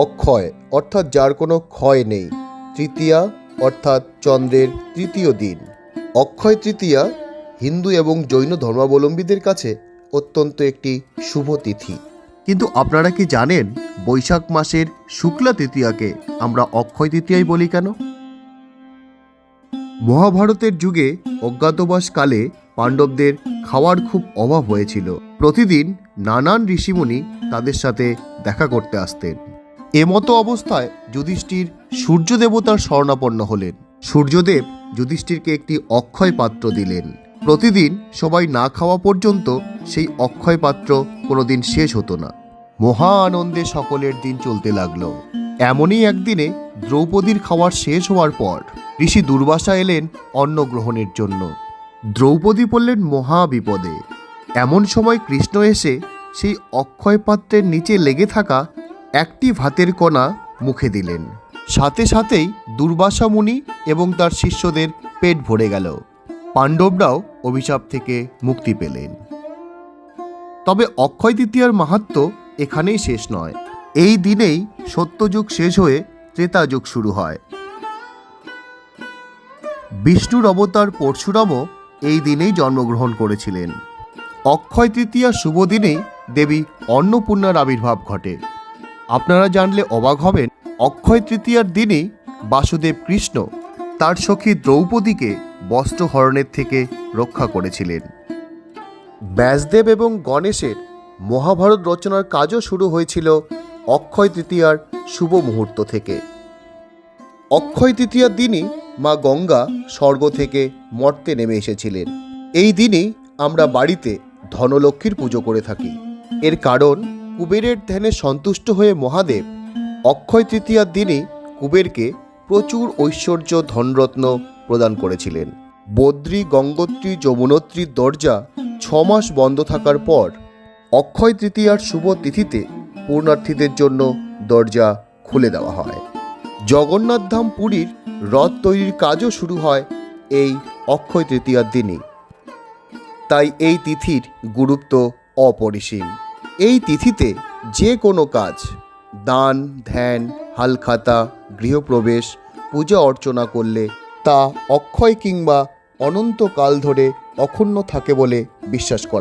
অক্ষয় অর্থাৎ যার কোনো ক্ষয় নেই। তৃতীয়া অর্থাৎ চন্দ্রের তৃতীয় দিন। অক্ষয় তৃতীয়া হিন্দু এবং জৈন ধর্মাবলম্বীদের কাছে অত্যন্ত একটি শুভ তিথি। কিন্তু আপনারা কি জানেন বৈশাখ মাসের শুক্লা তৃতীয়াকে আমরা অক্ষয় তৃতীয়াই বলি কেন? মহাভারতের যুগে অজ্ঞাতবাসকালে পাণ্ডবদের খাওয়ার খুব অভাব হয়েছিল। প্রতিদিন নানান ঋষিমুনি তাদের সাথে দেখা করতে আসতেন। এমতো অবস্থায় যুধিষ্ঠির সূর্য দেবতার শরণাপন্ন হলেন। সূর্যদেব যুধিষ্ঠিরকে একটি অক্ষয় পাত্র দিলেন। প্রতিদিন সবাই না খাওয়া পর্যন্ত সেই অক্ষয় পাত্র কোনোদিন শেষ হতো না। মহা আনন্দে সকলের দিন চলতে লাগলো। এমনই একদিনে দ্রৌপদীর খাওয়ার শেষ হওয়ার পর ঋষি দুর্বাসা এলেন অন্ন গ্রহণের জন্য। দ্রৌপদী পড়লেন মহা বিপদে। এমন সময় কৃষ্ণ এসে সেই অক্ষয় পাত্রের নিচে লেগে থাকা একটি ভাতের কণা মুখে দিলেন। সাথে সাথেই দুর্বাসা মুনি এবং তার শিষ্যদের পেট ভরে গেল। পাণ্ডবরাও অভিশাপ থেকে মুক্তি পেলেন। তবে অক্ষয় তৃতীয়ার মাহাত্ম্য এখানেই শেষ নয়। এই দিনেই সত্যযুগ শেষ হয়ে ত্রেতা যুগ শুরু হয়। বিষ্ণুর অবতার পরশুরামও এই দিনেই জন্মগ্রহণ করেছিলেন। অক্ষয় তৃতীয়ার শুভ দিনেই দেবী অন্নপূর্ণার আবির্ভাব ঘটে। আপনারা জানলে অবাক হবেন, অক্ষয় তৃতীয়ার দিনই বাসুদেব কৃষ্ণ তার সখী দ্রৌপদীকে বস্ত্রহরণের থেকে রক্ষা করেছিলেন। ব্যাসদেব এবং গণেশের মহাভারত রচনার কাজও শুরু হয়েছিল অক্ষয় তৃতীয়ার শুভ মুহূর্ত থেকে। অক্ষয় তৃতীয়ার দিনই মা গঙ্গা স্বর্গ থেকে মর্তে নেমে এসেছিলেন। এই দিনই আমরা বাড়িতে ধনলক্ষ্মীর পুজো করে থাকি। এর কারণ, কুবেরের ধ্যানে সন্তুষ্ট হয়ে মহাদেব অক্ষয় তৃতীয়ার দিনই কুবেরকে প্রচুর ঐশ্বর্য ধনরত্ন প্রদান করেছিলেন। বদ্রী, গঙ্গোত্রী, যমুনোত্রীর দরজা 6 মাস বন্ধ থাকার পর অক্ষয় তৃতীয়ার শুভ তিথিতে পূর্ণার্থীদের জন্য দরজা খুলে দেওয়া হয়। জগন্নাথ ধাম পুরীর রথ তৈরির কাজও শুরু হয় এই অক্ষয় তৃতীয়ার দিনই। তাই এই তিথির গুরুত্ব অপরিসীম। এই তিথিতে যে কোনো কাজ, দান, ধ্যান, হালখাতা, গৃহপ্রবেশ, পূজা অর্চনা করলে তা অক্ষয় কিংবা অনন্তকাল ধরে অক্ষুণ্ণ থাকে বলে বিশ্বাস করা